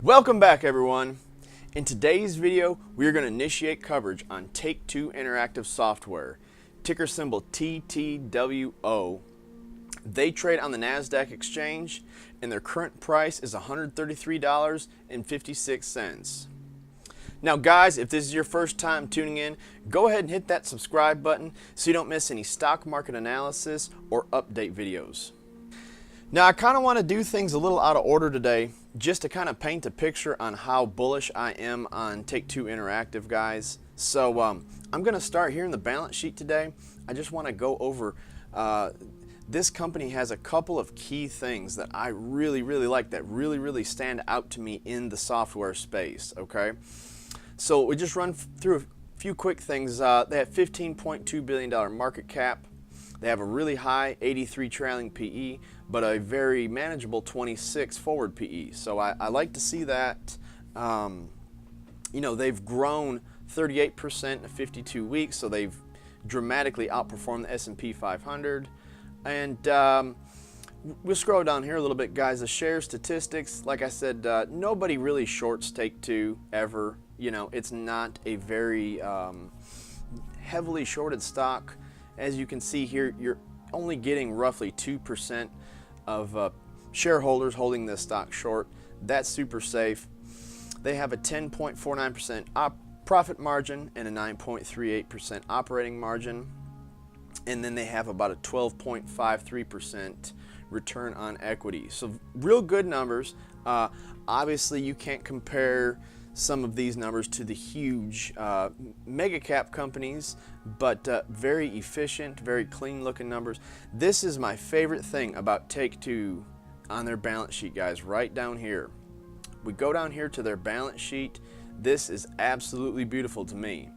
Welcome back, everyone. In today's video, we are going to initiate coverage on Take-Two Interactive Software, ticker symbol TTWO. They trade on the NASDAQ exchange, and their current price is $133.56. Now guys, if this is your first time tuning in, go ahead and hit that subscribe button so you don't miss any stock market analysis or update videos. Now I kind of want to do things a little out of order today, just to kind of paint a picture on how bullish I am on Take-Two Interactive, guys. So I'm going to start here in the balance sheet today. I just want to go over this company has a couple of key things that I really like, that really stand out to me in the software space. Okay, so we just run through a few quick things. They have $15.2 billion market cap. They have a really high 83 trailing PE, but a very manageable 26 forward PE. So I like to see that. You know, they've grown 38% in 52 weeks, so they've dramatically outperformed the S&P 500. And we'll scroll down here a little bit, guys. The share statistics, like I said, nobody really shorts Take-Two ever. You know, it's not a very heavily shorted stock. As you can see here, you're only getting roughly 2% of shareholders holding this stock short. That's super safe. They have a 10.49% profit margin and a 9.38% operating margin. And then they have about a 12.53% return on equity. So real good numbers. Obviously, you can't compare some of these numbers to the huge mega cap companies, but very efficient, very clean looking numbers. This is my favorite thing about Take-Two on their balance sheet, guys, right down here. We go down here to their balance sheet. This is absolutely beautiful to me.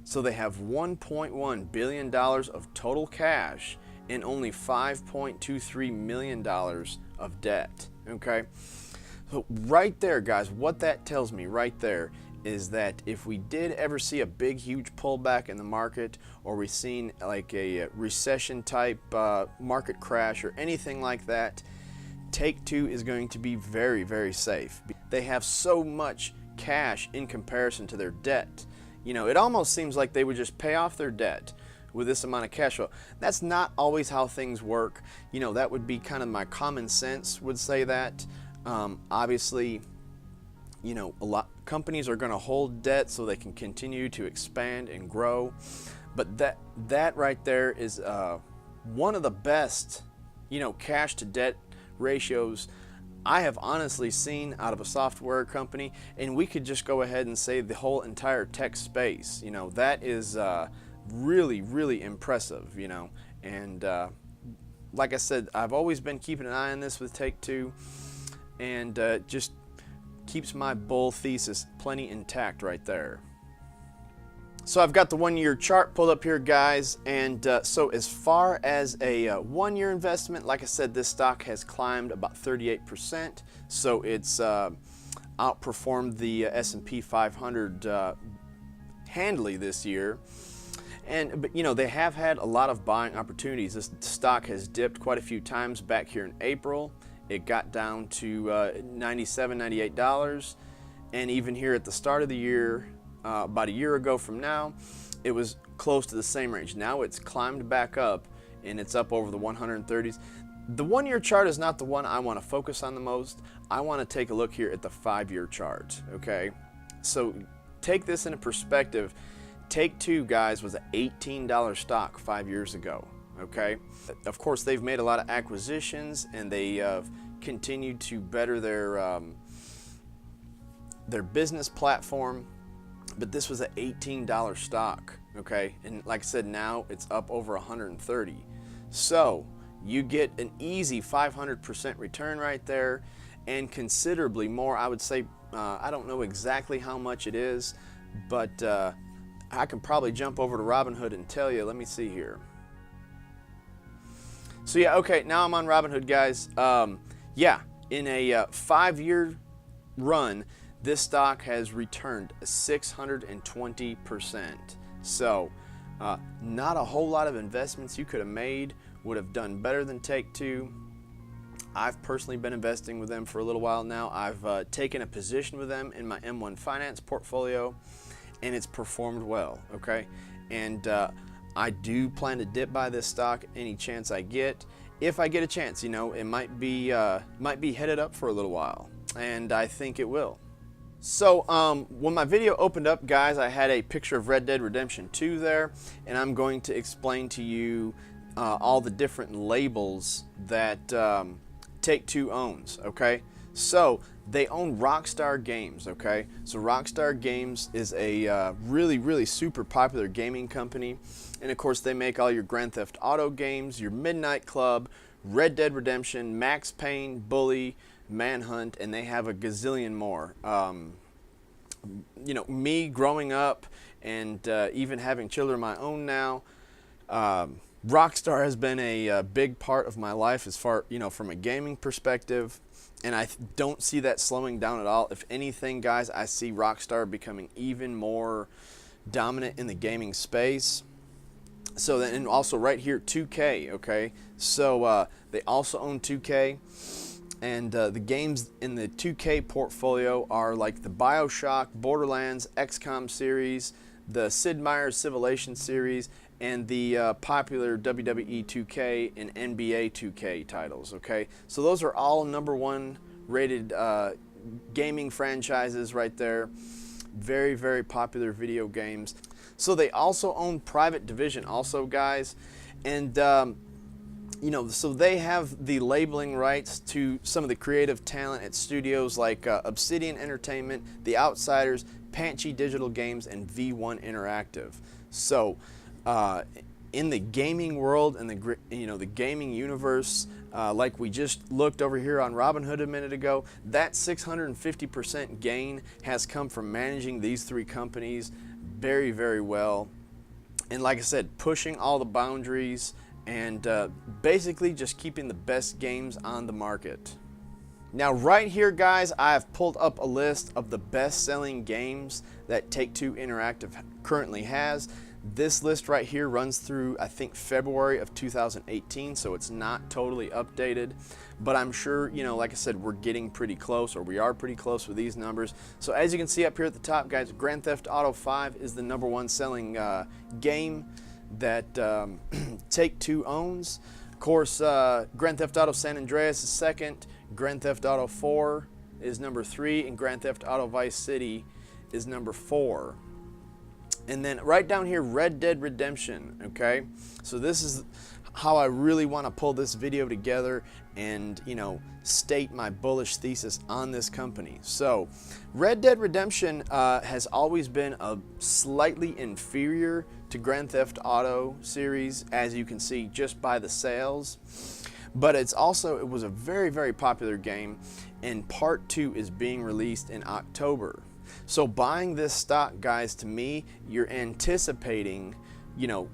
So they have $1.1 billion of total cash and only $5.23 million of debt. Okay, so right there, guys, what that tells me right there is that if we did ever see a big, huge pullback in the market, or we've seen like a recession type market crash or anything like that, Take-Two is going to be very safe. They have so much cash in comparison to their debt. You know, it almost seems like they would just pay off their debt with this amount of cash flow. That's not always how things work. You know, that would be kind of my common sense would say that. Obviously, you know, a lot companies are going to hold debt so they can continue to expand and grow. But that right there is one of the best, you know, cash to debt ratios I have honestly seen out of a software company, and we could just go ahead and say the whole entire tech space. You know, that is really impressive, you know. And like I said, I've always been keeping an eye on this with Take-Two, and just keeps my bull thesis plenty intact right there. So I've got the 1-year chart pulled up here, guys, and so as far as a 1-year investment, like I said, this stock has climbed about 38%, so it's outperformed the S&P 500 handily this year. But you know, they have had a lot of buying opportunities. This stock has dipped quite a few times back here in April. It got down to $97, $98, and even here at the start of the year, about a year ago from now, it was close to the same range. Now it's climbed back up, and it's up over the 130s. The 1-year chart is not the one I want to focus on the most. I want to take a look here at the 5-year chart. Okay, so take this into perspective. Take-Two, guys, was an $18 stock 5 years ago. Okay, of course they've made a lot of acquisitions, and they continued to better their business platform. But this was an $18 stock, okay? And like I said, now it's up over 130. So you get an easy 500% return right there, and considerably more. I would say, I don't know exactly how much it is, but I can probably jump over to Robinhood and tell you. Let me see here. So yeah, okay, now I'm on Robinhood, guys. Yeah, in a 5-year run, this stock has returned 620%. So not a whole lot of investments you could have made would have done better than Take-Two. I've personally been investing with them for a little while now. I've taken a position with them in my M1 Finance portfolio, and it's performed well, okay? And I do plan to dip buy this stock any chance I get. If I get a chance, you know, it might be headed up for a little while, and I think it will. So when my video opened up, guys, I had a picture of Red Dead Redemption 2 there, and I'm going to explain to you all the different labels that Take-Two owns, okay? So they own Rockstar Games, okay? So Rockstar Games is a really super popular gaming company, and of course they make all your Grand Theft Auto games, your Midnight Club, Red Dead Redemption, Max Payne, Bully, Manhunt, and they have a gazillion more. You know, me growing up and even having children of my own now, Rockstar has been a big part of my life as far, you know, from a gaming perspective, and I don't see that slowing down at all. If anything, guys, I see Rockstar becoming even more dominant in the gaming space. So then, and also right here, 2K, okay? So they also own 2K, and the games in the 2K portfolio are like the BioShock, Borderlands, XCOM series, the Sid Meier's Civilization series, and the popular WWE 2K and NBA 2K titles, okay? So those are all #1 rated gaming franchises right there. Very popular video games. So they also own Private Division also, guys, and you know, so they have the labeling rights to some of the creative talent at studios like Obsidian Entertainment, The Outsiders, Panchi Digital Games, and V1 Interactive. So in the gaming world and the gaming universe, like we just looked over here on Robinhood a minute ago, that 650% gain has come from managing these 3 companies very well, and like I said, pushing all the boundaries and basically just keeping the best games on the market. Now right here, guys, I have pulled up a list of the best-selling games that Take-Two Interactive currently has. This list right here runs through, I think, February of 2018, so it's not totally updated, but I'm sure, you know, like I said, we're getting pretty close, or we are pretty close with these numbers. So as you can see up here at the top, guys, Grand Theft Auto 5 is the #1 selling game that Take-Two owns. Of course, Grand Theft Auto San Andreas is second, Grand Theft Auto 4 is #3, and Grand Theft Auto Vice City is #4. And then right down here, Red Dead Redemption, okay? So this is how I really want to pull this video together and, you know, state my bullish thesis on this company. So Red Dead Redemption has always been a slightly inferior to Grand Theft Auto series, as you can see just by the sales. But it was a very popular game, and Part 2 is being released in October. So buying this stock, guys, to me, you're anticipating, you know,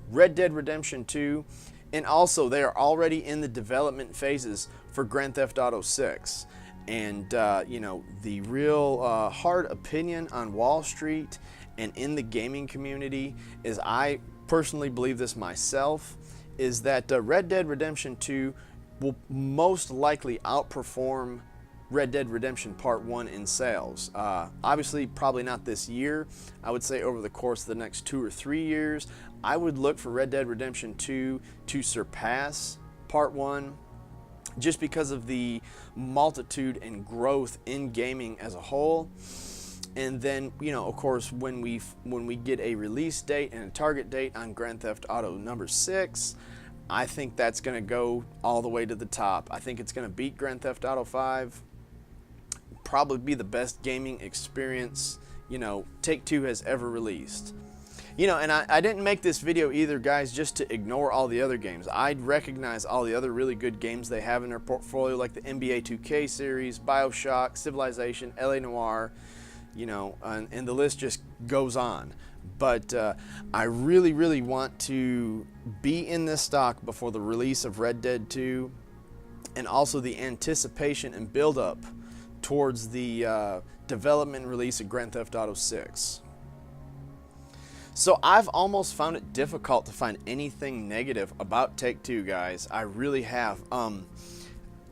Red Dead Redemption 2, and also they are already in the development phases for Grand Theft Auto 6. And, you know, the real hard opinion on Wall Street and in the gaming community is, I personally believe this myself, is that Red Dead Redemption 2 will most likely outperform Red Dead Redemption Part 1 in sales. Obviously, probably not this year. I would say over the course of the next 2 or 3 years, I would look for Red Dead Redemption 2 to surpass Part 1, just because of the multitude and growth in gaming as a whole. And then, you know, of course, when we get a release date and a target date on Grand Theft Auto #6, I think that's going to go all the way to the top. I think it's going to beat Grand Theft Auto 5. Probably be the best gaming experience, you know, Take-Two has ever released. You know, and I didn't make this video either, guys, just to ignore all the other games. I'd recognize all the other really good games they have in their portfolio, like the NBA 2K series, BioShock, Civilization, LA Noire, you know, and the list just goes on. But I really want to be in this stock before the release of Red Dead 2, and also the anticipation and build-up towards the development and release of Grand Theft Auto 6. So I've almost found it difficult to find anything negative about Take-Two, guys. I really have.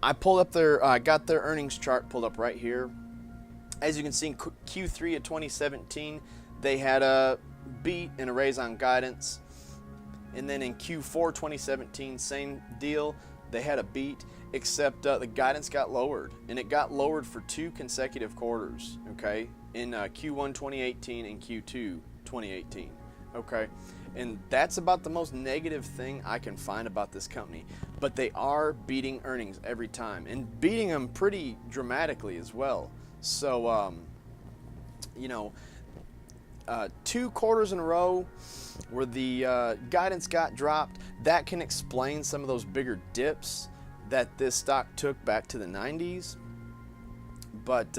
I pulled up their, got their earnings chart pulled up right here. As you can see, in Q3 of 2017, they had a beat and a raise on guidance. And then in Q4 2017, same deal. They had a beat, except the guidance got lowered. And it got lowered for 2 consecutive quarters, okay? In Q1 2018 and Q2 2018, okay? And that's about the most negative thing I can find about this company. But they are beating earnings every time, and beating them pretty dramatically as well. So, you know, 2 quarters in a row where the guidance got dropped, that can explain some of those bigger dips that this stock took back to the 90s. But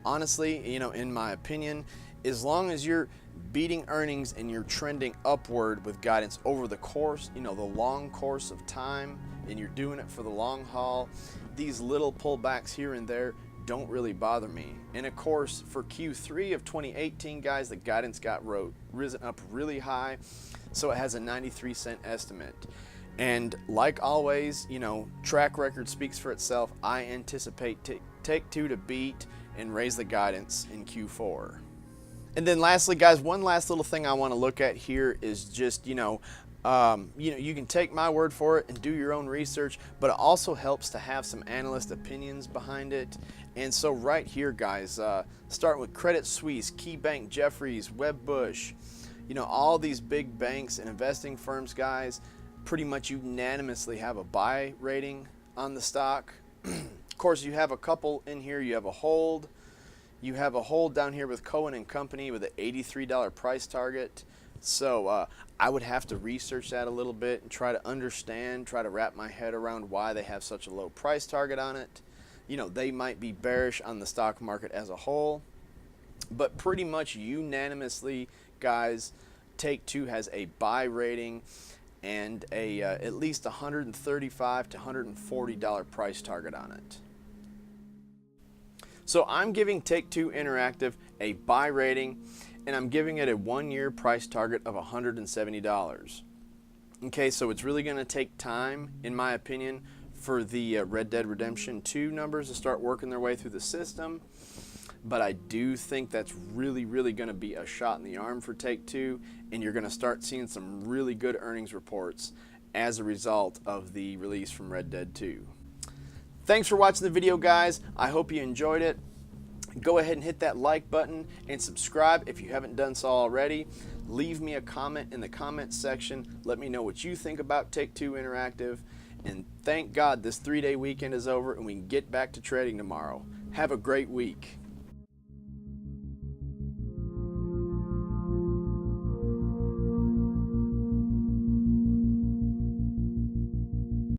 honestly, you know, in my opinion, as long as you're beating earnings and you're trending upward with guidance over the course, you know, the long course of time, and you're doing it for the long haul, these little pullbacks here and there don't really bother me. And of course, for Q3 of 2018, guys, the guidance got risen up really high, so it has a 93-cent estimate. And like always, you know, track record speaks for itself. I anticipate Take-Two to beat and raise the guidance in Q4. And then lastly, guys, one last little thing I want to look at here is just, you know, you can take my word for it and do your own research, but it also helps to have some analyst opinions behind it. And so right here, guys, starting with Credit Suisse, KeyBank, Jefferies, Wedbush, you know, all these big banks and investing firms, guys, pretty much unanimously have a buy rating on the stock. Of course, you have a couple in here. You have a hold. You have a hold down here with Cohen and Company with an $83 price target. So I would have to research that a little bit and try to understand, try to wrap my head around why they have such a low price target on it. You know, they might be bearish on the stock market as a whole, but pretty much unanimously, guys, Take-Two has a buy rating and a at least $135 to $140 price target on it. So I'm giving Take-Two Interactive a buy rating, and I'm giving it a 1-year price target of $170. Okay, so it's really going to take time, in my opinion, for the Red Dead Redemption 2 numbers to start working their way through the system. But I do think that's really, really going to be a shot in the arm for Take-Two, and you're going to start seeing some really good earnings reports as a result of the release from Red Dead 2. Thanks for watching the video, guys. I hope you enjoyed it. Go ahead and hit that like button and subscribe if you haven't done so already. Leave me a comment in the comments section. Let me know what you think about Take-Two Interactive. And thank God this 3-day weekend is over and we can get back to trading tomorrow. Have a great week.